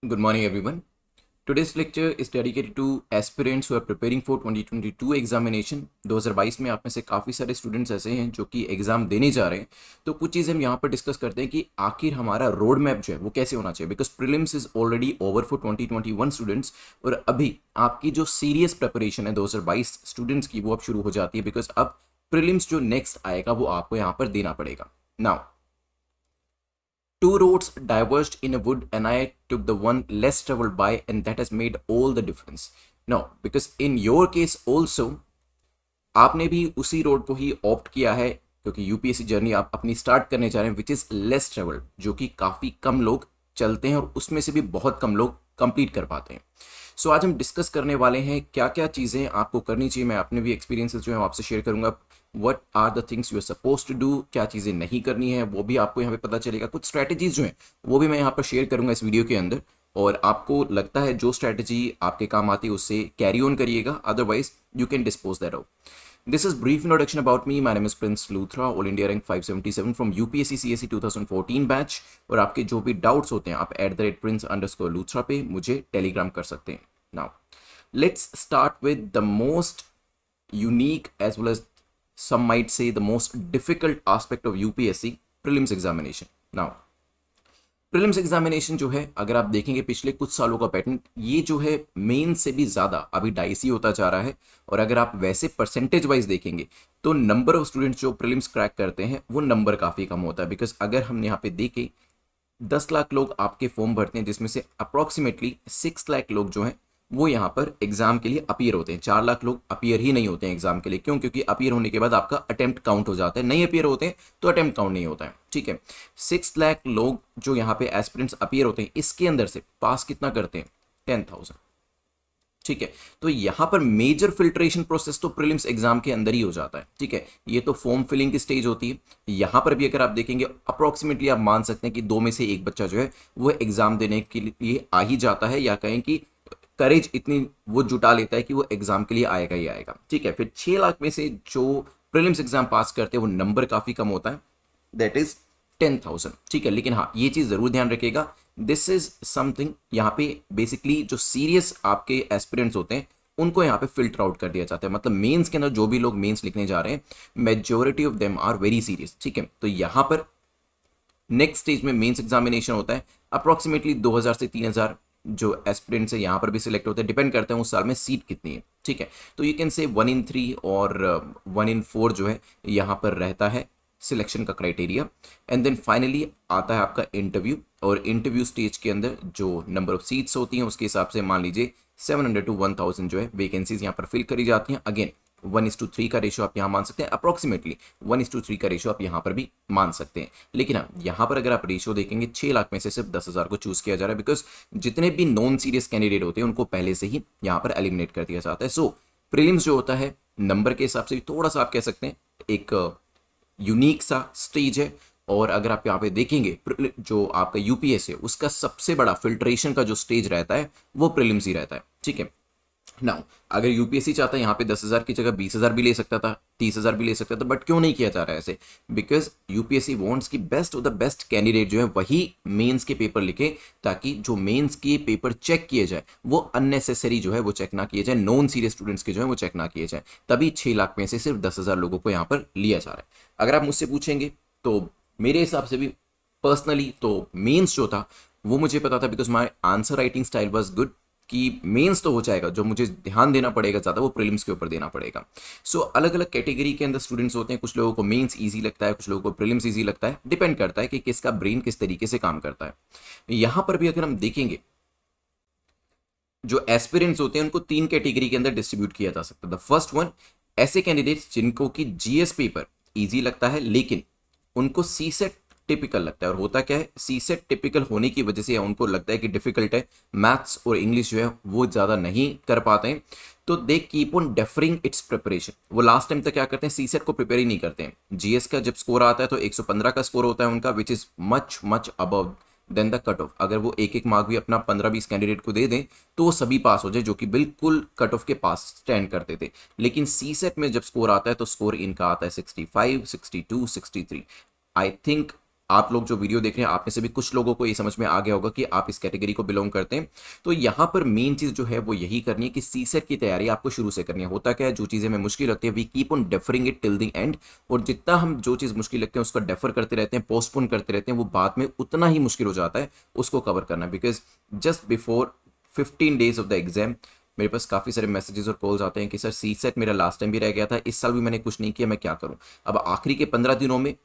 Good morning, everyone. Today's lecture is dedicated to aspirants who are preparing for 2022 examination 2022 में आप में से काफ़ी सारे स्टूडेंट्स ऐसे हैं जो कि एग्जाम देने जा रहे हैं। तो कुछ चीज़ें हम यहाँ पर डिस्कस करते हैं कि आखिर हमारा रोड मैप जो है वो कैसे होना चाहिए, because prelims is already over for 2021 students. और अभी आपकी जो सीरियस प्रिपरेशन है 2022 स्टूडेंट्स की वो अब शुरू हो जाती है, बिकॉज अब प्रीलिम्स जो नेक्स्ट आएगा वो आपको यहाँ पर देना पड़ेगा। Now two roads diverged in a wood, and I took the one less traveled by, and that has made all the difference. No, because in your case also, आपने भी उसी रोड को ही ऑप्ट किया है, क्योंकि यूपीएससी जर्नी आप अपनी start करने जा रहे हैं, विच इज़ लेस ट्रेवल्ड, जो कि काफ़ी कम लोग चलते हैं और उसमें से भी बहुत कम लोग कंप्लीट कर पाते हैं। सो आज हम डिस्कस करने वाले हैं क्या क्या चीज़ें आपको करनी चाहिए। मैं अपने भी एक्सपीरियंसेस जो है आपसे शेयर करूंगा। What are the things you are suppose to do, क्या चीज़ें नहीं करनी है वो भी आपको यहाँ पे पता चलेगा। कुछ स्ट्रैटेजीज जो हैं वो भी मैं यहाँ पर शेयर करूंगा इस वीडियो के अंदर, और आपको लगता है जो स्ट्रैटेजी आपके काम आती है उससे कैरी ऑन करिएगा, otherwise you can dispose that out. This is brief introduction about me. My name is Prince Luthra, All India rank 577 from UPSC CSE 2014 batch. और आपके जो भी डाउट्स होते हैं आप @prince_luthra पे मुझे टेलीग्राम कर सकते हैं। Now let's start with the most unique as well as some might say the most difficult aspect of UPSC prelims examination. Now prelims examination जो है अगर आप देखेंगे पिछले कुछ सालों का पैटर्न, ये जो है मेन से भी ज़्यादा अभी डाइसी होता जा रहा है। और अगर आप वैसे परसेंटेज वाइज देखेंगे तो नंबर ऑफ स्टूडेंट्स जो प्रीलिम्स क्रैक करते हैं वो नंबर काफ़ी कम होता है। बिकॉज अगर हम यहाँ पे देखें 10 लाख लोग आपके फॉर्म भरते हैं, जिसमें से अप्रॉक्सीमेटली 6 लाख लोग जो हैं वो यहाँ पर एग्जाम के लिए अपीयर होते हैं। 4 लाख लोग अपीयर ही नहीं होते हैं एग्जाम के लिए। क्यों? क्योंकि अपीयर होने के बाद आपका अटेम्प्ट काउंट हो जाता है, नहीं अपीयर होते हैं तो अटेम्प्ट काउंट नहीं होता है। ठीक है, 6 लाख लोग जो यहाँ पे एस्पिरेंट्स अपीयर होते हैं, इसके अंदर से पास कितना करते हैं? 10,000। ठीक है, तो यहां पर मेजर फिल्ट्रेशन प्रोसेस तो प्रीलिम्स एग्जाम के अंदर ही हो जाता है। ठीक है, ये तो फॉर्म फिलिंग की स्टेज होती है। यहां पर भी अगर आप देखेंगे अप्रोक्सीमेटली आप मान सकते हैं कि 2 में से 1 बच्चा जो है वो एग्जाम देने के लिए आ ही जाता है, या कहें कि करेज इतनी वो जुटा लेता है कि वो एग्जाम के लिए आएगा ही आएगा। ठीक है, फिर 6 लाख में से जो प्रीलिम्स एग्जाम पास करते हैं वो नंबर काफी कम होता है, दैट इज 10,000। ठीक है, लेकिन हाँ ये चीज जरूर ध्यान रखिएगा, दिस इज समथिंग यहाँ पे बेसिकली जो सीरियस आपके एस्पिरेंट्स होते हैं उनको यहाँ पे फिल्टर आउट कर दिया जाता है। मतलब मेंस के अंदर जो भी लोग मेंस लिखने जा रहे हैं, majority of them are very serious. ठीक है, तो यहाँ पर नेक्स्ट स्टेज में मेंस एग्जामिनेशन होता है। अप्रोक्सीमेटली 2,000 से 3,000 जो एस्पिरेंट्स है यहाँ पर भी सिलेक्ट होते हैं, डिपेंड करते हैं उस साल में सीट कितनी है। ठीक है, तो यू कैन से 1 in 3 और 1 in 4 जो है यहाँ पर रहता है सिलेक्शन का क्राइटेरिया। एंड देन फाइनली आता है आपका इंटरव्यू, और इंटरव्यू स्टेज के अंदर जो नंबर ऑफ सीट्स होती हैं उसके हिसाब से मान लीजिए 700 to 1,000 जो है वैकेंसीज यहाँ पर फिल करी जाती हैं। अगेन 1:3 का रेशो आप यहाँ मान सकते हैं, अप्रोक्सीमेटली 1:3 का रेशो आप यहाँ पर भी मान सकते हैं। लेकिन हाँ यहाँ पर अगर आप रेशो देखेंगे 6 लाख में से सिर्फ 10,000 को चूज किया जा रहा है, बिकॉज जितने भी नॉन सीरियस कैंडिडेट होते हैं उनको पहले से ही यहाँ पर एलिमिनेट कर दिया जाता है। सो प्रीलिम्स जो होता है नंबर के हिसाब से भी थोड़ा सा आप कह सकते हैं एक यूनिक सा स्टेज है। और अगर आप यहाँ पे देखेंगे जो आपका यूपीएस है उसका सबसे बड़ा फिल्ट्रेशन का जो स्टेज रहता है वो प्रीलिम्स ही रहता है। ठीक है, नाउ अगर यूपीएससी चाहता है यहाँ पे 10,000 की जगह 20,000 भी ले सकता था, 30,000 भी ले सकता था, बट क्यों नहीं किया जा रहा है ऐसे? बिकॉज यूपीएससी वांट्स की best of the best candidate जो है वही मेंस के पेपर लिखे, ताकि जो मेंस के पेपर चेक किए जाए वो अननेसेसरी जो है वो चेक ना किए जाए, नॉन सीरियस स्टूडेंट्स के जो है वो चेक ना किए जाए। तभी 6 लाख में से सिर्फ 10,000 लोगों को यहाँ पर लिया जा रहा है। अगर आप मुझसे पूछेंगे तो मेरे हिसाब से भी पर्सनली तो मेंस जो था वो मुझे पता था, because my answer writing style was good कि मेंस तो हो जाएगा, जो मुझे ध्यान देना पड़ेगा ज़्यादा वो प्रीलिम्स के ऊपर देना पड़ेगा। सो अलग अलग कैटेगरी के अंदर स्टूडेंट्स होते हैं, कुछ लोगों को मेंस इजी लगता है, कुछ लोगों को प्रीलिम्स इजी लगता है, डिपेंड करता है कि किसका ब्रेन किस तरीके से काम करता है। यहाँ पर भी अगर हम देखेंगे जो एस्पिरेंट्स होते हैं उनको 3 कैटेगरी के अंदर डिस्ट्रीब्यूट किया जा सकता है। द फर्स्ट वन, ऐसे कैंडिडेट्स जिनको कि जीएस पेपर इजी लगता है लेकिन उनको सी सेट टिपिकल लगता है। और होता क्या है, सी सेट टिपिकल होने की वजह से उनको लगता है कि डिफिकल्ट है, मैथ्स और इंग्लिश जो है वो ज़्यादा नहीं कर पाते हैं, तो they keep on deferring its preparation. वो लास्ट टाइम तक क्या करते हैं, सी सेट को प्रिपेयर ही नहीं करते हैं। जीएस का जब स्कोर आता है तो 115 का स्कोर होता है उनका, which is much much above than the cut off. अगर वो एक एक मार्क भी अपना 15-20 कैंडिडेट को दे दें तो वो सभी पास हो जाए, जो कि बिल्कुल कट ऑफ के पास स्टैंड करते थे। लेकिन सी सेट में जब स्कोर आता है तो स्कोर इनका आता है 65, 62, 63। आई थिंक आप लोग जो वीडियो देख रहे हैं आप में से भी कुछ लोगों को ये समझ में आ गया होगा कि आप इस कैटेगरी को बिलोंग करते हैं। तो यहाँ पर मेन चीज़ जो है वो यही करनी है कि सीसेट की तैयारी आपको शुरू से करनी है। होता क्या है, जो चीज़ें हमें मुश्किल लगती है we keep on deferring it till the end, और जितना हम जो चीज़ मुश्किल लगते हैं उसको डेफर करते रहते हैं, पोस्टपोन करते रहते हैं, वो बाद में उतना ही मुश्किल हो जाता है उसको कवर करना। Because just before 15 days of the exam मेरे पास काफ़ी सारे मैसेजेस और कॉल्स आते हैं कि सर सी सेट मेरा लास्ट टाइम भी रह गया था, इस साल भी मैंने कुछ नहीं किया, मैं क्या करूं। अब आखिरी के 15 दिनों में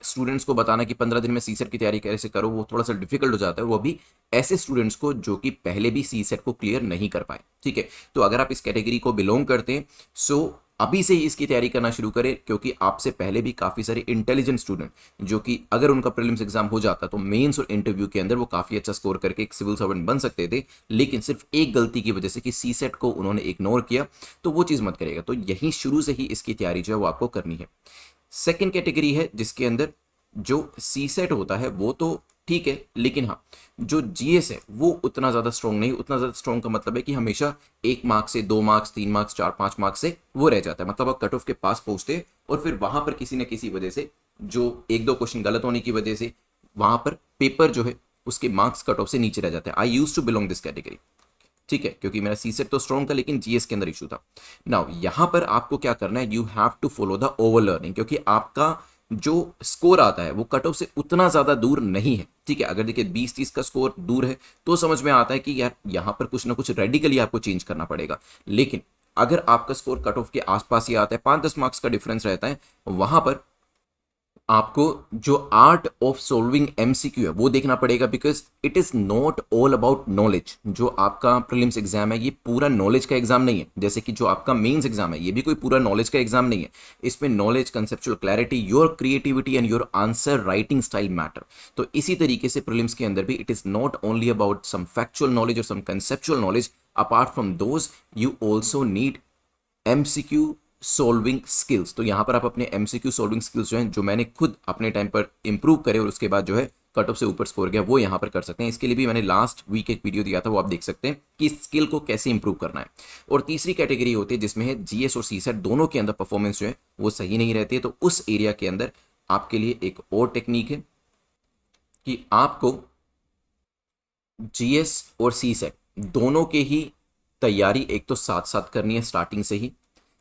स्टूडेंट्स को बताना कि 15 दिन में सी सेट की तैयारी कैसे करो, वो थोड़ा सा डिफिकल्ट हो जाता है, वो भी ऐसे स्टूडेंट्स को जो कि पहले भी सी सेट को क्लियर नहीं कर पाए। ठीक है, तो अगर आप इस कैटेगरी को बिलोंग करते हैं सो अभी से ही इसकी तैयारी करना शुरू करें, क्योंकि आपसे पहले भी काफ़ी सारे इंटेलिजेंट स्टूडेंट जो कि अगर उनका प्रीलिम्स एग्जाम हो जाता तो मेंस और इंटरव्यू के अंदर वो काफ़ी अच्छा स्कोर करके एक सिविल सर्वेंट बन सकते थे, लेकिन सिर्फ एक गलती की वजह से कि सी सेट को उन्होंने इग्नोर किया, तो वो चीज़ मत करेगा। तो यही शुरू से ही इसकी तैयारी जो है वो आपको करनी है। सेकेंड कैटेगरी है जिसके अंदर जो सी सेट होता है वो तो ठीक है, लेकिन हाँ जो जीएस है वो उतना ज़्यादा स्ट्रॉन्ग नहीं। उतना ज़्यादा स्ट्रॉन्ग का मतलब है कि हमेशा 1 मार्क्स से 2 मार्क्स 3 मार्क्स 4 5 मार्क्स से वो रह जाता है। मतलब आप कट ऑफ के पास पहुंचते और फिर वहां पर किसी न किसी वजह से जो 1-2 क्वेश्चन गलत होने की वजह से वहां पर पेपर जो है उसके मार्क्स कट ऑफ से नीचे रह जाते हैं। I use to belong this category. ठीक है, क्योंकि मेरा सी सेट तो स्ट्रॉन्ग था लेकिन जीएस के अंदर इशू था। नाउ यहां पर आपको क्या करना है, you have to follow the over learning, क्योंकि आपका जो स्कोर आता है वो कट ऑफ से उतना ज्यादा दूर नहीं है। ठीक है, अगर देखिए 20-30 का स्कोर दूर है तो समझ में आता है कि यार यहां पर कुछ ना कुछ रेडिकली आपको चेंज करना पड़ेगा। लेकिन अगर आपका स्कोर कट ऑफ के आसपास ही आता है, 5-10 मार्क्स का डिफरेंस रहता है, वहां पर आपको जो आर्ट ऑफ सॉल्विंग एमसीक्यू है वो देखना पड़ेगा। Because it is not all about knowledge. जो आपका प्रीलिम्स एग्जाम है ये पूरा नॉलेज का एग्जाम नहीं है, जैसे कि जो आपका मेंस एग्जाम है ये भी कोई पूरा नॉलेज का एग्जाम नहीं है। इसमें knowledge, conceptual clarity, your creativity and your answer writing style matter. तो इसी तरीके से प्रीलिम्स के अंदर भी it is not only about some factual knowledge और some conceptual knowledge. Apart from those you also need MCQ solving skills. तो यहां पर आप अपने एमसीक्यू सॉल्विंग स्किल्स जो हैं, जो मैंने खुद अपने टाइम पर इंप्रूव करे और उसके बाद जो है कट ऑफ से ऊपर स्कोर गया, वो यहां पर कर सकते हैं। इसके लिए भी मैंने लास्ट वीक एक वीडियो दिया था, वो आप देख सकते हैं कि स्किल को कैसे इंप्रूव करना है। और तीसरी कैटेगरी होती है जिसमें है जीएस और सीसेट दोनों के अंदर परफॉर्मेंस जो है वो सही नहीं रहती है। तो उस एरिया के अंदर आपके लिए एक और टेक्निक है कि आपको जीएस और सीसेट दोनों के ही तैयारी एक तो साथ साथ करनी है स्टार्टिंग से ही।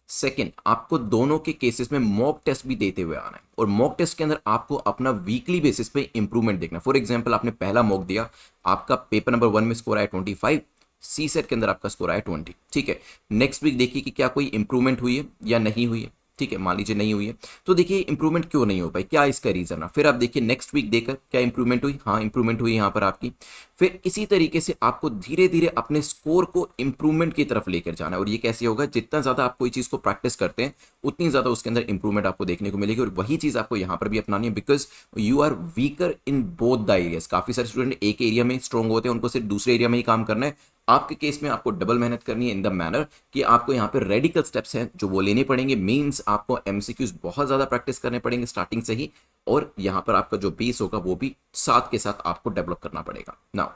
सेकेंड, आपको दोनों के केसेस में मॉक टेस्ट भी देते हुए आना है, और मॉक टेस्ट के अंदर आपको अपना वीकली बेसिस पे इंप्रूवमेंट देखना। फॉर एग्जांपल आपने पहला मॉक दिया, आपका पेपर नंबर 1 में स्कोर आया 25, सी सेट के अंदर आपका स्कोर आया 20। ठीक है, नेक्स्ट वीक देखिए कि क्या कोई इंप्रूवमेंट हुई है या नहीं हुई है। ठीक है, मान लीजिए नहीं हुई है तो देखिए इंप्रूवमेंट क्यों नहीं हो पाई, क्या इसका रीजन है। फिर आप देखिए नेक्स्ट वीक देकर क्या इंप्रूवमेंट हुई, हाँ इंप्रूवमेंट हुई यहाँ पर आपकी। फिर इसी तरीके से आपको धीरे धीरे अपने स्कोर को इंप्रूवमेंट की तरफ लेकर जाना है। और ये कैसे होगा, जितना ज्यादा आप कोई चीज को प्रैक्टिस करते हैं उतनी ज्यादा उसके अंदर इंप्रूवमेंट आपको देखने को मिलेगी। और वही चीज आपको यहाँ पर भी अपनानी है, because you are weaker in both the areas. काफी सारे स्टूडेंट एक एरिया में स्ट्रॉन्ग होते हैं, उनको सिर्फ दूसरे एरिया में ही काम करना है। आपके केस में आपको डबल मेहनत करनी है इन द मैनर कि आपको यहाँ पे रेडिकल स्टेप्स हैं जो वो लेने पड़ेंगे। मींस आपको एमसीक्यूज बहुत ज्यादा प्रैक्टिस करने पड़ेंगे स्टार्टिंग से ही, और यहाँ पर आपका जो बेस होगा वो भी साथ के साथ आपको डेवलप करना पड़ेगा। Now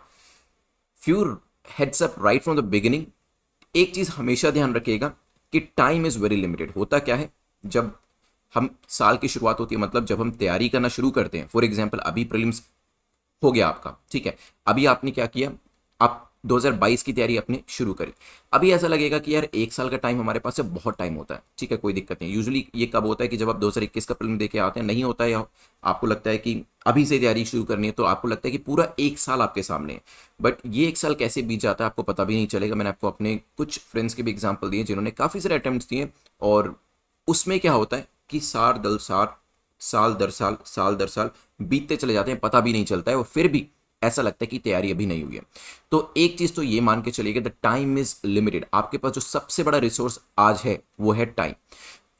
few heads up right from the beginning. एक चीज हमेशा ध्यान रखिएगा कि टाइम इज वेरी लिमिटेड। होता क्या है, जब हम साल की शुरुआत होती है, मतलब जब हम तैयारी करना शुरू करते हैं, फॉर एग्जाम्पल अभी प्रीलिम्स हो गया आपका, ठीक है, अभी आपने क्या किया, आप 2022 की तैयारी आपने शुरू करी। अभी ऐसा लगेगा कि यार 1 साल का टाइम हमारे पास है, बहुत टाइम होता है। ठीक है, कोई दिक्कत नहीं। यूजुअली ये कब होता है कि जब आप 2021 का प्रीलिम देके आते हैं, नहीं होता है, या आपको लगता है कि अभी से तैयारी शुरू करनी है, तो आपको लगता है कि पूरा 1 साल आपके सामने है। बट ये 1 साल कैसे बीत जाता है आपको पता भी नहीं चलेगा। मैंने आपको अपने कुछ फ्रेंड्स के भी एग्जाम्पल दिए जिन्होंने काफ़ी सारे अटेम्प्ट दिए, और उसमें क्या होता है कि साल दर साल बीतते चले जाते हैं, पता भी नहीं चलता है, और फिर भी ऐसा लगता है कि तैयारी अभी नहीं हुई है। तो एक चीज तो ये मान के चलिएगा, द टाइम इज लिमिटेड। आपके पास जो सबसे बड़ा रिसोर्स आज है वो है टाइम।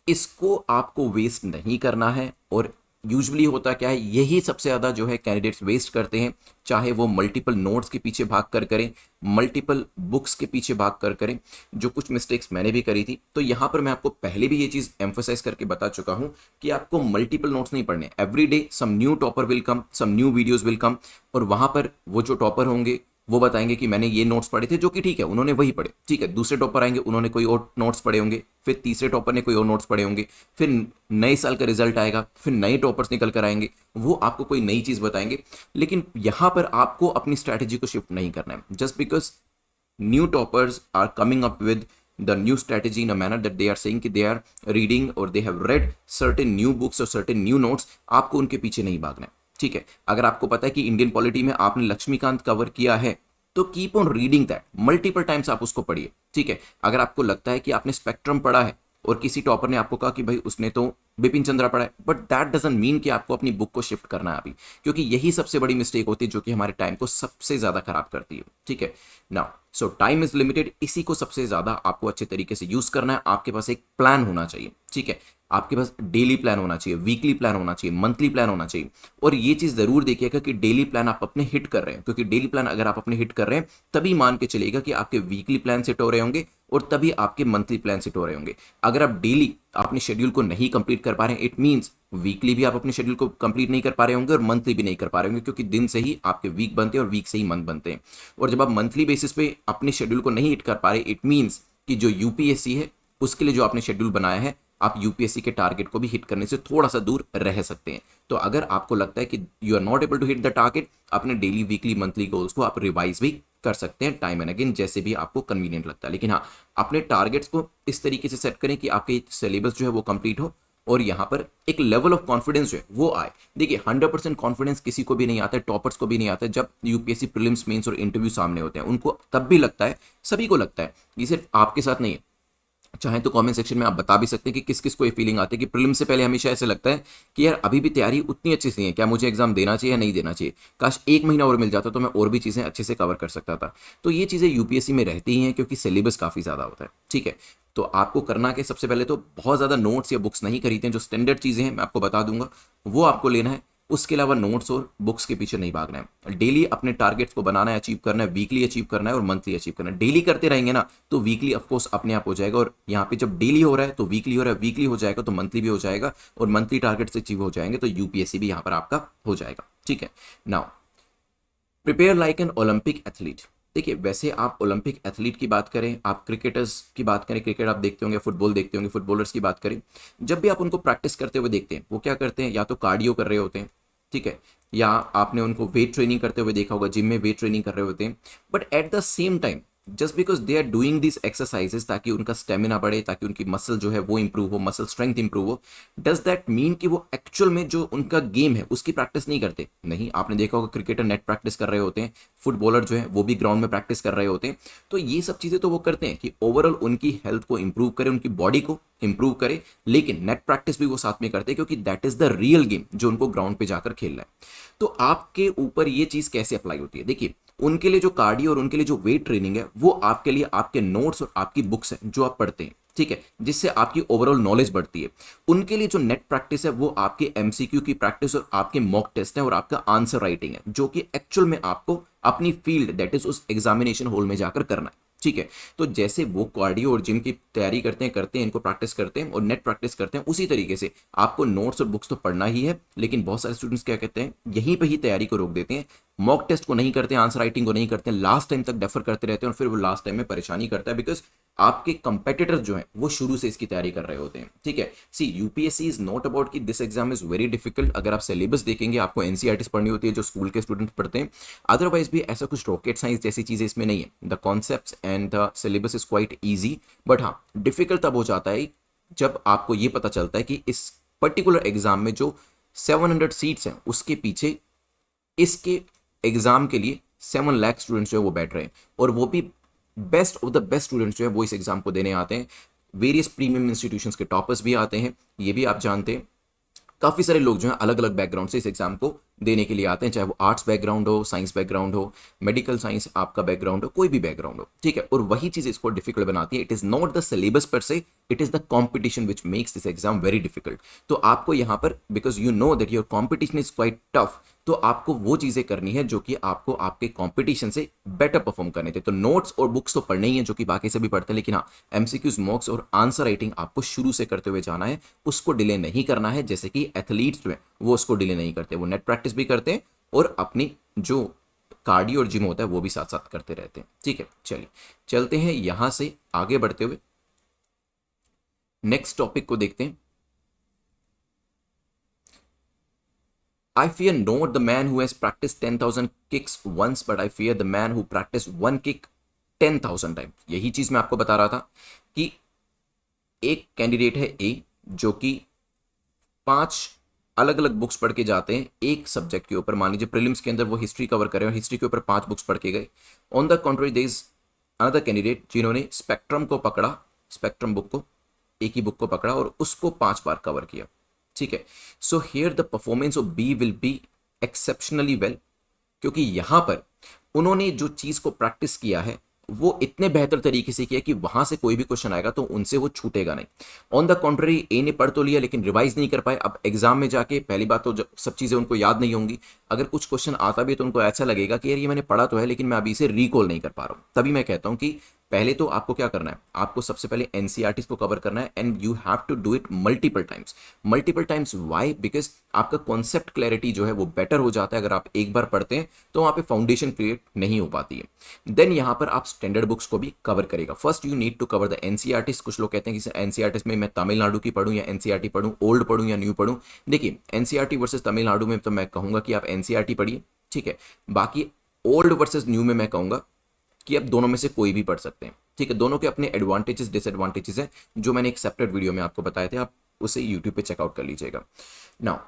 इसको आपको वेस्ट नहीं करना है। और यूजुअली होता क्या है, यही सबसे ज़्यादा जो है कैंडिडेट्स वेस्ट करते हैं, चाहे वो मल्टीपल नोट्स के पीछे भाग कर करें, मल्टीपल बुक्स के पीछे भाग कर करें, जो कुछ मिस्टेक्स मैंने भी करी थी। तो यहाँ पर मैं आपको पहले भी ये चीज़ एम्फोसाइज करके बता चुका हूँ कि आपको मल्टीपल नोट्स नहीं पढ़ने। Every day some new topper will come, some new videos will come, और वहाँ पर वो जो टॉपर होंगे वो बताएंगे कि मैंने ये नोट्स पढ़े थे, जो कि ठीक है, उन्होंने वही पढ़े, ठीक है। दूसरे टॉपर आएंगे, उन्होंने कोई और नोट्स पढ़े होंगे, फिर तीसरे टॉपर ने कोई और नोट्स पढ़े होंगे, फिर नए साल का रिजल्ट आएगा, फिर नए टॉपर्स निकल कर आएंगे, वो आपको कोई नई चीज़ बताएंगे। लेकिन यहाँ पर आपको अपनी स्ट्रैटेजी को शिफ्ट नहीं करना है। Just because new toppers are coming up with the new strategy in a manner that they are saying कि they are reading or they have read certain new books or certain new notes, आपको उनके पीछे नहीं भागना है, ठीक है। अगर आपको पता है कि इंडियन पॉलिटी में आपने लक्ष्मीकांत कवर किया है, तो keep on reading that, multiple times आप उसको पढ़िए, ठीक है। अगर आपको लगता है कि आपने स्पेक्ट्रम पढ़ा है और किसी टॉपर ने आपको कहा कि भाई उसने तो बिपिन चंद्रा पढ़ा है, बट दैट डजंट मीन कि आपको अपनी बुक को शिफ्ट करना है अभी, क्योंकि यही सबसे बड़ी मिस्टेक होती है जो कि हमारे टाइम को सबसे ज्यादा खराब करती है, ठीक है। Now so time is limited, इसी को सबसे ज्यादा आपको अच्छे तरीके से यूज करना है। आपके पास एक प्लान होना चाहिए, ठीक है। आपके पास डेली प्लान होना चाहिए, वीकली प्लान होना चाहिए, मंथली प्लान होना चाहिए। और ये चीज जरूर देखिएगा कि डेली प्लान आप अपने हिट कर रहे हैं, क्योंकि डेली प्लान अगर आप अपने हिट कर रहे हैं तभी मान के चलेगा कि आपके वीकली प्लान सेट हो रहे होंगे और तभी आपके मंथली प्लान सेट हो रहे होंगे। अगर आप डेली अपने शेड्यूल को नहीं कंप्लीट कर पा रहे हैं, इट मींस वीकली भी आप अपने शेड्यूल को कंप्लीट नहीं कर पा रहे होंगे और मंथली भी नहीं कर पा रहे होंगे, क्योंकि दिन से ही आपके वीक बनते हैं और वीक से ही मंथ बनते हैं। और जब आप मंथली बेसिस पे अपने शेड्यूल को नहीं हिट कर पा रहे, इट मींस कि जो यूपीएससी है उसके लिए जो आपने शेड्यूल बनाया है, आप यूपीएससी के टारगेट को भी हिट करने से थोड़ा सा दूर रह सकते हैं। तो अगर आपको लगता है कि you are not able to hit the target, अपने डेली वीकली मंथली गोल्स को आप रिवाइज भी कर सकते हैं टाइम एंड अगेन, जैसे भी आपको कन्वीनियंट लगता है। लेकिन हाँ, अपने टारगेट्स को इस तरीके से सेट करें कि आपके सिलेबस जो है वो कंप्लीट हो और यहाँ पर एक लेवल ऑफ कॉन्फिडेंस जो है वो आए। देखिए 100% कॉन्फिडेंस किसी को भी नहीं आता है, टॉपर्स को भी नहीं आता है। जब यूपीएससी प्रीलिम्स मेंस और इंटरव्यू सामने होते हैं उनको तब भी लगता है, सभी को लगता है, ये सिर्फ आपके साथ नहीं है। चाहे तो कमेंट सेक्शन में आप बता भी सकते हैं कि किस किस को ये फीलिंग आती है कि प्रीलिम से पहले हमेशा ऐसे लगता है कि यार अभी भी तैयारी उतनी अच्छी से है, क्या मुझे एग्जाम देना चाहिए या नहीं देना चाहिए, काश एक महीना और मिल जाता तो मैं और भी चीज़ें अच्छे से कवर कर सकता था। तो ये चीज़ें यूपीएससी में रहती ही हैं क्योंकि सिलेबस काफ़ी ज़्यादा होता है, ठीक है। तो आपको करना कि सबसे पहले तो बहुत ज़्यादा नोट्स या बुक्स नहीं खरीदते हैं, जो स्टैंडर्ड चीज़ें हैं मैं आपको बता दूंगा वो आपको लेना है। उसके अलावा नोट्स और बुक्स के पीछे नहीं भागना है। डेली अपने टारगेट्स को बनाना है, अचीव करना है, वीकली अचीव करना है और मंथली अचीव करना है। डेली करते रहेंगे ना तो वीकली ऑफकोर्स अपने आप हो जाएगा, और यहाँ पे जब डेली हो रहा है तो वीकली हो रहा है, वीकली हो जाएगा तो मंथली भी हो जाएगा, और मंथली टारगेट्स अचीव हो जाएंगे तो यूपीएससी भी यहाँ पर आपका हो जाएगा, ठीक है। Now prepare like an Olympic athlete. देखिए वैसे आप ओलंपिक एथलीट की बात करें, आप क्रिकेटर्स की बात करें, क्रिकेट आप देखते होंगे, फुटबॉल देखते होंगे, फुटबॉलर्स की बात करें, जब भी आप उनको प्रैक्टिस करते हुए देखते हैं वो क्या करते हैं, या तो कार्डियो कर रहे होते हैं, ठीक है, या आपने उनको वेट ट्रेनिंग करते हुए देखा होगा, जिम में वेट ट्रेनिंग कर रहे होते हैं। But at the same time just because they are doing this exercises ताकि उनका स्टेमिना बढ़े, ताकि उनकी मसल जो है वो इंप्रूव हो, मसल स्ट्रेंथ इंप्रूव हो, डज दैट मीन कि वो एक्चुअल में जो उनका गेम है उसकी प्रैक्टिस नहीं करते? नहीं, आपने देखा होगा क्रिकेटर नेट प्रैक्टिस कर रहे होते हैं, फुटबॉलर जो है वो भी ग्राउंड में प्रैक्टिस कर रहे होते हैं। तो ये सब चीज़ें तो वो करते हैं कि ओवरऑल उनकी हेल्थ को इंप्रूव करे, उनकी बॉडी को इंप्रूव करे, लेकिन नेट प्रैक्टिस भी वो साथ में करते हैं क्योंकि that is the real game जो उनको ग्राउंड पे जाकर खेलना है। तो आपके ऊपर ये चीज कैसे अप्लाई होती है? देखिए उनके लिए जो कार्डियो और उनके लिए जो वेट ट्रेनिंग है वो आपके लिए आपके नोट्स और आपकी बुक्स हैं जो आप पढ़ते हैं, ठीक है, जिससे आपकी ओवरऑल नॉलेज बढ़ती है। उनके लिए जो नेट प्रैक्टिस है वो आपके एमसीक्यू की प्रैक्टिस और आपके मॉक टेस्ट है और आपका आंसर राइटिंग है, जो कि एक्चुअल में आपको अपनी फील्ड दैट इज उस एग्जामिनेशन हॉल में जाकर करना है, ठीक है। तो जैसे वो कार्डियो और जिम की तैयारी करते हैं इनको प्रैक्टिस करते हैं और नेट प्रैक्टिस करते हैं, उसी तरीके से आपको नोट्स और बुक्स तो पढ़ना ही है। लेकिन बहुत सारे स्टूडेंट्स क्या कहते हैं, यहीं पे ही तैयारी को रोक देते हैं, मॉक टेस्ट को नहीं करते, आंसर राइटिंग को नहीं करते, लास्ट टाइम तक डेफर करते रहते हैं और फिर वो लास्ट टाइम में परेशानी करता है बिकॉज आपके कंपेटिटर्स जो हैं वो शुरू से इसकी तैयारी कर रहे होते हैं, ठीक है। सी यूपीएससी इज नॉट अबाउट कि this exam is very difficult. अगर आप सिलेबस देखेंगे आपको एनसीईआरटी पढ़नी होती है जो स्कूल के स्टूडेंट पढ़ते हैं, अदरवाइज भी ऐसा कुछ रॉकेट साइंस जैसी चीजें इसमें नहीं है। The concepts and the syllabus is quite easy, but हाँ डिफिकल्ट तब हो जाता है जब आपको ये पता चलता है कि इस पर्टिकुलर एग्जाम में जो 700 सीट्स हैं उसके पीछे इसके एग्जाम के लिए 7 लाख स्टूडेंट्स जो है वो बैठ रहे हैं, और वो भी best of the best students जो है वो इस एग्जाम को देने आते हैं। वेरियस प्रीमियम इंस्टीट्यूशंस के टॉपर्स भी आते हैं, ये भी आप जानते हैं। काफ़ी सारे लोग जो हैं अलग अलग बैकग्राउंड से इस एग्जाम को देने के लिए आते हैं, चाहे वो आर्ट्स बैकग्राउंड हो, साइंस बैकग्राउंड हो, मेडिकल साइंस आपका बैकग्राउंड हो, कोई भी बैकग्राउंड हो, ठीक है। और वही चीज़ इसको डिफिकल्ट बनाती है। It is not the syllabus पर से, it is the competition which makes this exam very difficult. तो आपको यहाँ पर because you know that your competition is quite tough, तो आपको वो चीज़ें करनी है जो कि आपको आपके कॉम्पिटिशन से बेटर परफॉर्म करने थे। तो नोट्स और बुक्स तो पढ़ने ही है जो कि बाकी सभी पढ़ते हैं, लेकिन हाँ एमसीक्यूज, मॉक्स और आंसर राइटिंग आपको शुरू से करते हुए जाना है, उसको डिले नहीं करना है। जैसे कि एथलीट्स जो है वो उसको डिले नहीं करते, वो नेट प्रैक्टिस भी करते हैं और अपनी जो कार्डियो और जिम होता है वो भी साथ साथ करते रहते हैं। ठीक है, चलिए चलते हैं यहां से आगे बढ़ते हुए नेक्स्ट टॉपिक को देखते हैं। I fear not the man who has practiced 10,000 kicks once, but I fear the man who practiced one kick 10,000 times। यही चीज मैं आपको बता रहा था कि एक कैंडिडेट है ए जो कि 5 अलग अलग बुक्स पढ़ के जाते हैं एक सब्जेक्ट के ऊपर। मान लीजिए प्रीलिम्स के अंदर वो हिस्ट्री कवर करें और हिस्ट्री के ऊपर 5 बुक्स पढ़ के गए। On the contrary there is another candidate जिन्होंने स्पेक्ट्रम को पकड़ा, स्पेक्ट्रम बुक को, एक ही बुक को पकड़ा और उसको 5 बार कवर किया। ठीक है, so here the performance of B will be exceptionally well, क्योंकि यहां पर उन्होंने जो चीज को प्रैक्टिस किया है वो इतने बेहतर तरीके से किया कि वहां से कोई भी क्वेश्चन आएगा तो उनसे वो छूटेगा नहीं। ऑन द कॉन्ट्ररी ए ने पढ़ तो लिया लेकिन रिवाइज नहीं कर पाए। अब एग्जाम में जाके पहली बात तो सब चीजें उनको याद नहीं होंगी। अगर कुछ क्वेश्चन आता भी तो उनको ऐसा लगेगा कि यार ये मैंने पढ़ा तो है लेकिन मैं अभी इसे रिकॉल नहीं कर पा रहा हूं। तभी मैं कहता हूं कि पहले तो आपको क्या करना है, आपको सबसे पहले एनसीईआरटी को कवर करना है and you have to do it multiple times. Multiple times why? Because आपका कॉन्सेप्ट क्लैरिटी जो है वो बेटर हो जाता है। अगर आप एक बार पढ़ते हैं तो वहां पे फाउंडेशन क्रिएट नहीं हो पाती है। देन यहां पर आप स्टैंडर्ड बुक्स को भी कवर करेगा। First you need to cover the NCERT. कुछ लोग कहते हैं कि एनसीईआरटी में मैं तमिलनाडु की पढ़ूं या एनसीईआरटी पढ़ूं, ओल्ड पढ़ूं या न्यू पढ़ूं। देखिए एनसीईआरटी वर्सेस तमिलनाडु में तो मैं कहूंगा कि आप एनसीईआरटी पढ़िए। ठीक है, बाकी ओल्ड वर्सेस न्यू में मैं कहूंगा कि आप दोनों में से कोई भी पढ़ सकते हैं। ठीक है, दोनों के अपने एडवांटेजेस डिसएडवांटेजेस हैं जो मैंने एक सेपरेट वीडियो में आपको बताए थे, आप उसे यूट्यूब पे चेकआउट कर लीजिएगा। नाउ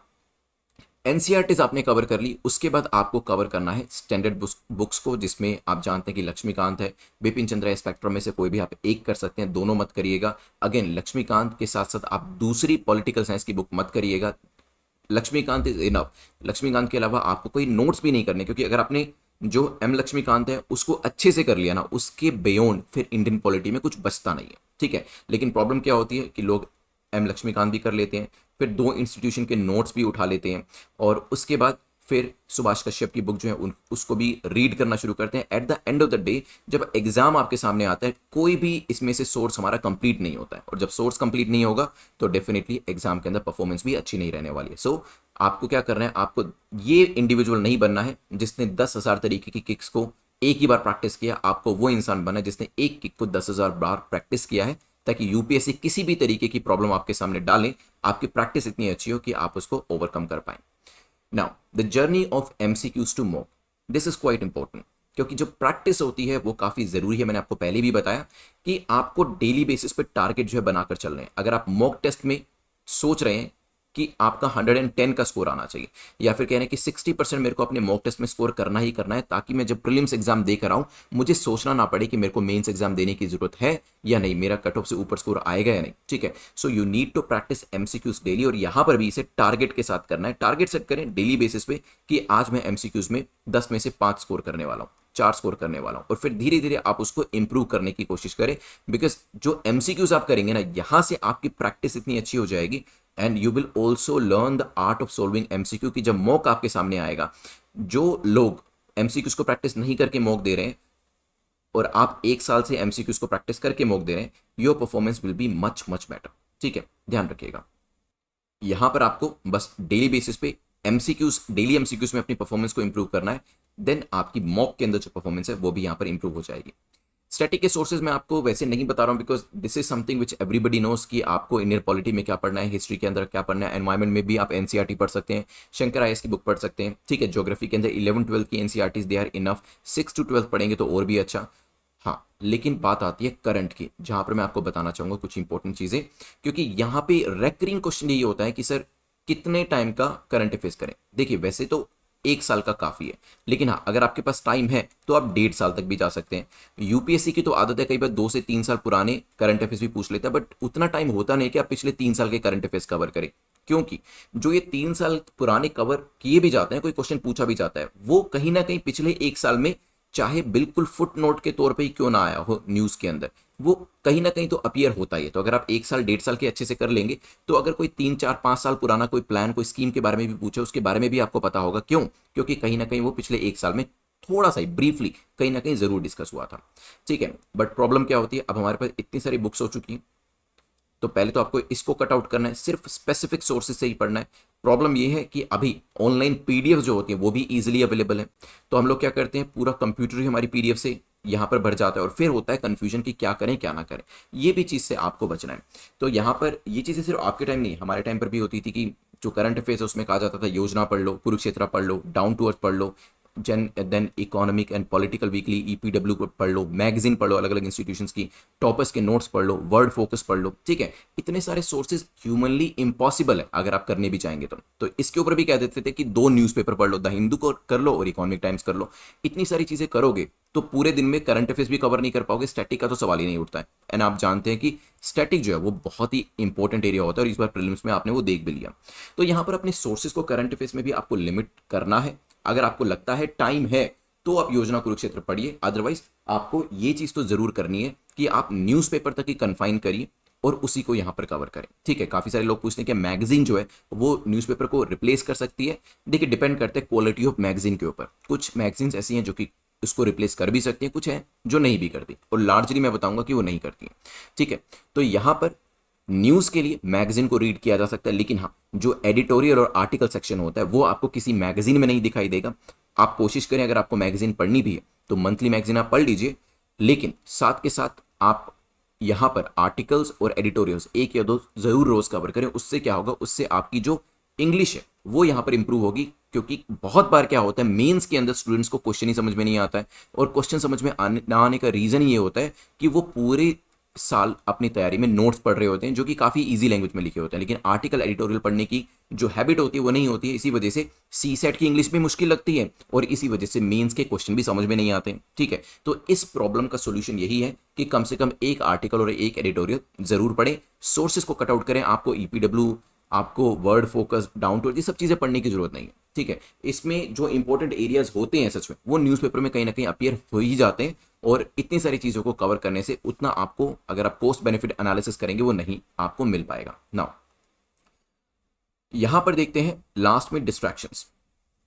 एनसीईआरटीज आपने कवर कर ली, उसके बाद आपको कवर करना है स्टैंडर्ड बुक्स को, जिसमें आप जानते हैं कि लक्ष्मीकांत है, बिपिन चंद्र है। स्पेक्ट्रम में से कोई भी आप एक कर सकते हैं, दोनों मत करिएगा। अगेन लक्ष्मीकांत के साथ साथ आप दूसरी पॉलिटिकल साइंस की बुक मत करिएगा। Laxmikant is enough. लक्ष्मीकांत के अलावा आपको कोई नोट्स भी नहीं करने, क्योंकि अगर आपने जो एम लक्ष्मीकांत है उसको अच्छे से कर लिया ना, उसके बियॉन्ड फिर इंडियन पॉलिटी में कुछ बचता नहीं है। ठीक है, लेकिन प्रॉब्लम क्या होती है कि लोग एम लक्ष्मीकांत भी कर लेते हैं, फिर 2 इंस्टीट्यूशन के नोट्स भी उठा लेते हैं और उसके बाद फिर सुभाष कश्यप की बुक जो है उसको भी रीड करना शुरू करते हैं। At the end of the day जब एग्जाम आपके सामने आता है कोई भी इसमें से सोर्स हमारा कंप्लीट नहीं होता है, और जब सोर्स कंप्लीट नहीं होगा तो डेफिनेटली एग्जाम के अंदर परफॉर्मेंस भी अच्छी नहीं रहने वाली है। सो आपको क्या करना है, आपको ये इंडिविजुअल नहीं बनना है जिसने 10,000 तरीके की किक्स को एक ही बार प्रैक्टिस किया। आपको वो इंसान बनना है जिसने एक किक को 10,000 बार प्रैक्टिस किया है, ताकि यूपीएससी किसी भी तरीके की प्रॉब्लम आपके सामने डालें, आपकी प्रैक्टिस इतनी अच्छी हो कि आप उसको ओवरकम कर पाएं। Now the journey of MCQs to mock, this is quite important, क्योंकि जो प्रैक्टिस होती है वो काफी जरूरी है। मैंने आपको पहले भी बताया कि आपको डेली बेसिस पे टारगेट जो है बनाकर चल रहे हैं। अगर आप मॉक टेस्ट में सोच रहे हैं कि आपका 110 का स्कोर आना चाहिए, या फिर कह रहे हैं कि 60% मेरे को अपने मॉक टेस्ट में स्कोर करना ही करना है, ताकि मैं जब प्रीलिम्स एग्जाम देकर आऊं मुझे सोचना ना पड़े कि मेरे को मेंस एग्जाम देने की जरूरत है या नहीं, मेरा कट ऑफ से ऊपर स्कोर आएगा या नहीं। ठीक है, so you need to practice MCQs daily, और यहां पर भी इसे टारगेट के साथ करना है। टारगेट सेट करें डेली बेसिस पे कि आज मैं एमसीक्यूज में 10 में से 5 स्कोर करने वाला हूं, 4 स्कोर करने वाला हूं, और फिर धीरे धीरे आप उसको इंप्रूव करने की कोशिश करें। बिकॉज जो एमसीक्यूज आप करेंगे ना, यहां से आपकी प्रैक्टिस इतनी अच्छी हो जाएगी and you will also learn the art of solving MCQ, की जब मॉक आपके सामने आएगा, जो लोग एमसीक्यूज को प्रैक्टिस नहीं करके मॉक दे रहे हैं और आप 1 साल से एमसीक्यूज को प्रैक्टिस करके मॉक दे रहे हैं, your performance will be much much better. ठीक है, ध्यान रखिएगा। यहां पर आपको बस डेली बेसिस पे एमसीक्यूज, डेली एमसीक्यूज में अपनी परफॉर्मेंस को इंप्रूव करना है, देन आपकी मॉक के अंदर जो परफॉर्मेंस है वो भी यहां पर इंप्रूव हो जाएगी। स्टैटिक के सोर्सेज मैं आपको वैसे नहीं बता रहा हूं, because this is something which everybody knows कि आपको इंडियन पॉलिटी में क्या पढ़ना है, हिस्ट्री के अंदर क्या पढ़ना है, एनवायरमेंट में भी आप एनसीईआरटी पढ़ सकते हैं, शंकर आईएएस की बुक पढ़ सकते हैं। ठीक है, ज्योग्राफी के अंदर 11-12 की NCERTs they are enough, 6 to 12 पढ़ेंगे तो और भी अच्छा। हाँ, लेकिन बात आती है करंट की, जहां पर मैं आपको बताना चाहूंगा कुछ इंपॉर्टेंट चीजें, क्योंकि यहां पे रेकरिंग क्वेश्चन ये होता है कि सर कितने टाइम का करंट अफेयर्स करें। देखिए वैसे तो 1 साल का काफी है, लेकिन हाँ अगर आपके पास टाइम है तो आप 1.5 साल तक भी जा सकते हैं। यूपीएससी की तो आदत है कई बार 2 से 3 साल पुराने करंट अफेयर्स भी पूछ लेता है, बट उतना टाइम होता नहीं कि आप पिछले 3 साल के करंट अफेयर्स कवर करें, क्योंकि जो ये 3 साल पुराने कवर किए भी जाते हैं, कोई क्वेश्चन पूछा भी जाता है, वो कहीं ना कहीं पिछले 1 साल में चाहे बिल्कुल फुट नोट के तौर पे ही क्यों ना आया हो न्यूज के अंदर, वो कहीं ना कहीं तो अपीयर होता ही है। तो अगर आप 1 साल 1.5 साल के अच्छे से कर लेंगे तो अगर कोई 3-4-5 साल पुराना कोई प्लान, कोई स्कीम के बारे में भी पूछे उसके बारे में भी आपको पता होगा। क्यों? क्योंकि कहीं ना कहीं वो पिछले 1 साल में थोड़ा सा ही ब्रीफली कहीं ना कहीं जरूर डिस्कस हुआ था। ठीक है, बट प्रॉब्लम क्या होती है, अब हमारे पास इतनी सारी बुक्स हो चुकी हैं, तो पहले तो आपको इसको कट आउट करना है, सिर्फ स्पेसिफिक सोर्सेज से ही पढ़ना है। प्रॉब्लम ये है कि अभी ऑनलाइन पीडीएफ जो होती है वो भी इजीली अवेलेबल है, तो हम लोग क्या करते हैं, पूरा कंप्यूटर ही हमारी पीडीएफ से यहाँ पर भर जाता है और फिर होता है कन्फ्यूजन कि क्या करें क्या ना करें। ये भी चीज़ से आपको बचना है। तो यहाँ पर ये चीज़ें सिर्फ आपके टाइम नहीं, हमारे टाइम पर भी होती थी कि जो करंट अफेयर्स है उसमें कहा जाता था योजना पढ़ लो, कुरुक्षेत्र पढ़ लो, डाउन टू अर्थ पढ़ लो, then economic and political weekly EPW को पढ़ लो, मैगजीन पढ़ लो अलग अलग इंस्टीट्यूशंस की, टॉपर्स के नोट्स पढ़ लो, वर्ड फोकस पढ़ लो। ठीक है, इतने सारे सोर्सेज ह्यूमनली इम्पॉसिबल है अगर आप करने भी चाहेंगे तो इसके ऊपर भी कह देते थे कि 2 न्यूज़पेपर पढ़ लो, द हिंदू को कर लो और इकोनॉमिक टाइम्स कर लो। इतनी सारी चीजें करोगे तो पूरे दिन में करंट अफेयर्स भी कवर नहीं कर पाओगे, स्टैटिक का तो सवाल ही नहीं उठता है। एंड आप जानते हैं कि स्टैटिक जो है वो बहुत ही इंपॉर्टेंट एरिया होता है और इस बार प्रीलिम्स में आपने वो देख भी लिया। तो यहाँ पर अपने सोर्सेज को करंट अफेयर्स में भी आपको लिमिट करना है। अगर आपको लगता है टाइम है तो आप योजना कुरुक्षेत्र पढ़िए, अदरवाइज आपको ये चीज तो जरूर करनी है कि आप न्यूज़पेपर तक ही कन्फाइन करिए और उसी को यहां पर कवर करें। ठीक है, काफी सारे लोग पूछते हैं कि मैगजीन जो है वो न्यूज़पेपर को रिप्लेस कर सकती है। देखिए, डिपेंड करते हैं क्वालिटी ऑफ मैगजीन के ऊपर। कुछ मैगजीन्स ऐसी हैं जो कि उसको रिप्लेस कर भी सकती हैं, कुछ है जो नहीं भी करती, और लार्जली मैं बताऊंगा कि वो नहीं करती हैं। ठीक है, तो यहां पर न्यूज के लिए मैगजीन को रीड किया जा सकता है, लेकिन हाँ, जो एडिटोरियल और आर्टिकल सेक्शन होता है वो आपको किसी मैगजीन में नहीं दिखाई देगा। आप कोशिश करें, अगर आपको मैगजीन पढ़नी भी है तो मंथली मैगजीन आप पढ़ लीजिए, लेकिन साथ के साथ आप यहां पर आर्टिकल्स और एडिटोरियल्स 1 या 2 जरूर रोज कवर करें। उससे क्या होगा, उससे आपकी जो इंग्लिश है वो यहां पर इंप्रूव होगी, क्योंकि बहुत बार क्या होता है, मेंस के अंदर स्टूडेंट्स को क्वेश्चन ही समझ में नहीं आता है, और क्वेश्चन समझ में ना आने का रीजन ये होता है कि वो पूरे साल अपनी तैयारी में नोट्स पढ़ रहे होते हैं जो कि काफ़ी इजी लैंग्वेज में लिखे होते हैं, लेकिन आर्टिकल एडिटोरियल पढ़ने की जो हैबिट होती है वो नहीं होती है। इसी वजह से सी सेट की इंग्लिश भी मुश्किल लगती है और इसी वजह से मेंस के क्वेश्चन भी समझ में नहीं आते। ठीक है, तो इस प्रॉब्लम का सोल्यूशन यही है कि कम से कम एक आर्टिकल और एक एडिटोरियल जरूर पढ़ें, सोर्सेज को कट आउट करें। आपको ईपीडब्ल्यू, आपको word focus, down to earth, ये सब चीज़ें पढ़ने की जरूरत नहीं है। ठीक है, इसमें जो इंपॉर्टेंट एरियाज होते हैं सच में वो न्यूज़पेपर में कहीं ना कहीं अपीयर हो ही जाते हैं, और इतनी सारी चीज़ों को कवर करने से उतना आपको, अगर आप कॉस्ट बेनिफिट एनालिसिस करेंगे, वो नहीं आपको मिल पाएगा। नाउ यहां पर देखते हैं लास्ट में डिस्ट्रैक्शंस।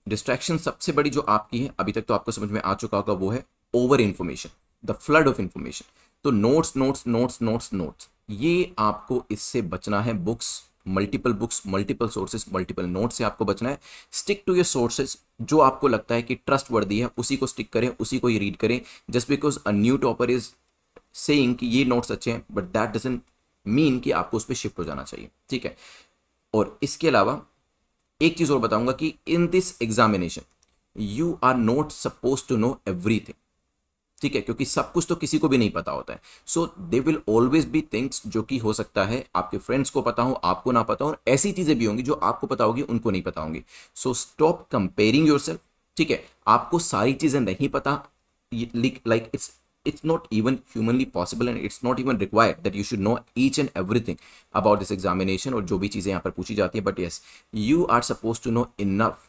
डिस्ट्रैक्शन सबसे बड़ी जो आपकी है, अभी तक तो आपको समझ में आ चुका होगा, वो है over information, the flood of information. तो notes notes notes notes notes, ये आपको इससे बचना है। Books, multiple sources, multiple note से आपको बचना है। स्टिक टू योर सोर्सेज, जो आपको लगता है कि ट्रस्ट वर्दी है उसी को स्टिक करें, उसी को ही रीड करें। Just because a new topper is saying कि ये नोट्स अच्छे हैं, बट दैट डजंट मीन कि आपको उस पर शिफ्ट हो जाना चाहिए। ठीक है, और इसके अलावा एक चीज और बताऊंगा कि in this examination you are not suppose to know everything. ठीक है, क्योंकि सब कुछ तो किसी को भी नहीं पता होता है। So they will always be things जो कि हो सकता है आपके फ्रेंड्स को पता हो, आपको ना पता हो, और ऐसी चीजें भी होंगी जो आपको पता होगी उनको नहीं पता होंगी। So stop comparing yourself. ठीक है, आपको सारी चीजें नहीं पता, like it's not even humanly possible and it's not even required that you should know each and everything about this examination और जो भी चीजें यहाँ पर पूछी जाती है, but yes, you are supposed to know enough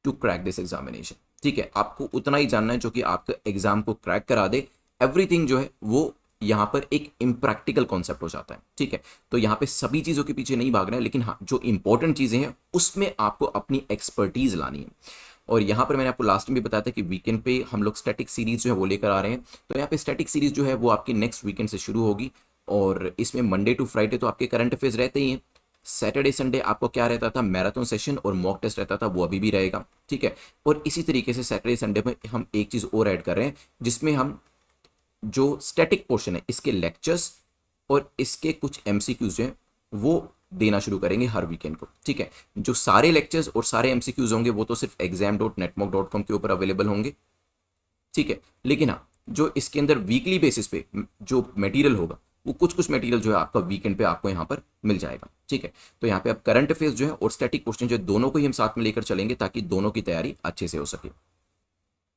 to crack this examination। ठीक है, आपको उतना ही जानना है जो कि आपके एग्जाम को क्रैक करा दे। एवरीथिंग जो है वो यहाँ पर एक इम्प्रैक्टिकल कॉन्सेप्ट हो जाता है। ठीक है, तो यहाँ पे सभी चीजों के पीछे नहीं भागना है, लेकिन हाँ, जो इंपॉर्टेंट चीजें हैं उसमें आपको अपनी एक्सपर्टीज लानी है। और यहाँ पर मैंने आपको लास्ट में भी बताया था कि वीकेंड पे हम लोग स्टैटिक सीरीज जो है वो लेकर आ रहे हैं। तो यहाँ पे स्टैटिक सीरीज जो है वो आपकी नेक्स्ट वीकेंड से शुरू होगी, और इसमें मंडे टू फ्राइडे तो आपके करंट अफेयर्स रहते ही हैं। सैटरडे संडे आपको क्या रहता था, मैराथन सेशन और मॉक टेस्ट रहता था, वो अभी भी रहेगा। ठीक है, और इसी तरीके से सैटरडे संडे में हम एक चीज़ और ऐड कर रहे हैं, जिसमें हम जो स्टैटिक पोर्शन है इसके लेक्चर्स और इसके कुछ एमसीक्यूज हैं वो देना शुरू करेंगे हर वीकेंड को। ठीक है, जो सारे लेक्चर्स और सारे एमसीक्यूज होंगे वो तो सिर्फ exam.netmock.com के ऊपर अवेलेबल होंगे। ठीक है, लेकिन हाँ, जो इसके अंदर वीकली बेसिस पे जो मटेरियल होगा वो कुछ मटेरियल जो है आपका वीकेंड पे आपको यहाँ पर मिल जाएगा। ठीक है, तो यहाँ पे अब करंट अफेयर्स जो है और स्टैटिक क्वेश्चन जो है दोनों को ही हम साथ में लेकर चलेंगे ताकि दोनों की तैयारी अच्छे से हो सके।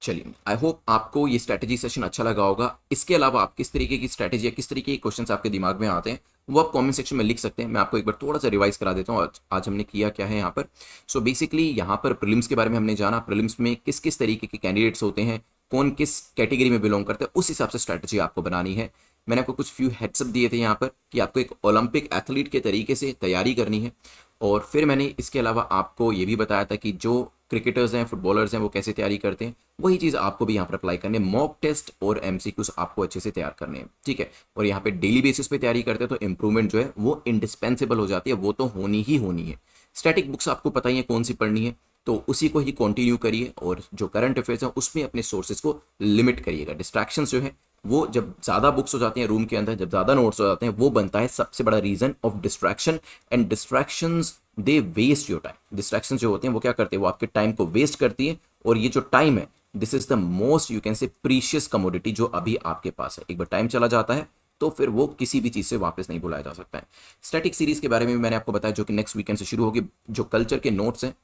चलिए, आई होप आपको ये स्ट्रैटेजी सेशन अच्छा लगा होगा। इसके अलावा आप किस तरीके की स्ट्रैटेजी या किस तरीके के क्वेश्चंस आपके दिमाग में आते हैं वो आप कमेंट सेक्शन में लिख सकते हैं। मैं आपको एक बार थोड़ा सा रिवाइज करा देता हूँ आज हमने किया क्या है यहाँ पर। सो बेसिकली यहाँ पर प्रीलिम्स के बारे में हमने जाना, प्रीलिम्स में किस किस तरीके के कैंडिडेट्स होते हैं, कौन किस कैटेगरी में बिलोंग करते हैं, उस हिसाब से स्ट्रैटेजी आपको बनानी है। मैंने आपको कुछ फ्यू हेड्सअप दिए थे यहाँ पर कि आपको एक ओलंपिक एथलीट के तरीके से तैयारी करनी है, और फिर मैंने इसके अलावा आपको ये भी बताया था कि जो क्रिकेटर्स हैं, फुटबॉलर्स हैं, वो कैसे तैयारी करते हैं, वही चीज़ आपको भी यहाँ पर अप्लाई करनी है। मॉक टेस्ट और एमसीक्यूज आपको अच्छे से तैयार करने हैं, ठीक है। और यहाँ पे डेली बेसिस पे तैयारी करते हैं तो इंप्रूवमेंट जो है वो इंडिस्पेंसिबल हो जाती है, वो तो होनी ही होनी है। स्टैटिक बुक्स आपको पता ही है कौन सी पढ़नी है, तो उसी को ही कंटिन्यू करिए और जो करंट अफेयर्स हैं उसमें अपने सोर्सेज को लिमिट करिएगा। डिस्ट्रैक्शंस जो है वो जब ज़्यादा बुक्स हो जाती हैं रूम के अंदर, जब ज़्यादा नोट्स हो जाते हैं, वो बनता है सबसे बड़ा reason of distraction. And distractions they waste your time. Distractions जो होते हैं वो क्या करते हैं, वो आपके टाइम को वेस्ट करती है। और ये जो टाइम है, this is the most you can say precious commodity जो अभी आपके पास है। एक बार टाइम चला जाता है तो फिर वो किसी भी चीज़ से वापस नहीं बुलाया जा सकता है। स्टैटिक सीरीज के बारे में भी मैंने आपको बताया, जो कि नेक्स्ट वीकेंड से शुरू होगी। जो कल्चर के नोट्स हैं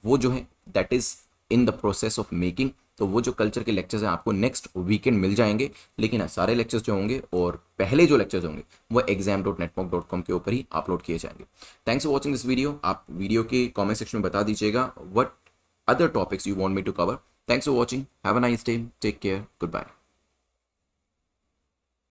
वो जो है that is in the process of making. तो वो जो कल्चर के लेक्चर्स हैं आपको नेक्स्ट वीकेंड मिल जाएंगे। लेकिन हाँ, सारे लेक्चर्स जो होंगे और पहले जो लेक्चर्स होंगे वो exam.netmok.com के ऊपर ही अपलोड किए जाएंगे। Thanks for watching this video. आप वीडियो के कॉमेंट सेक्शन में बता दीजिएगा what other topics you want me to cover. Thanks for watching. Have a nice day. Take care. Goodbye.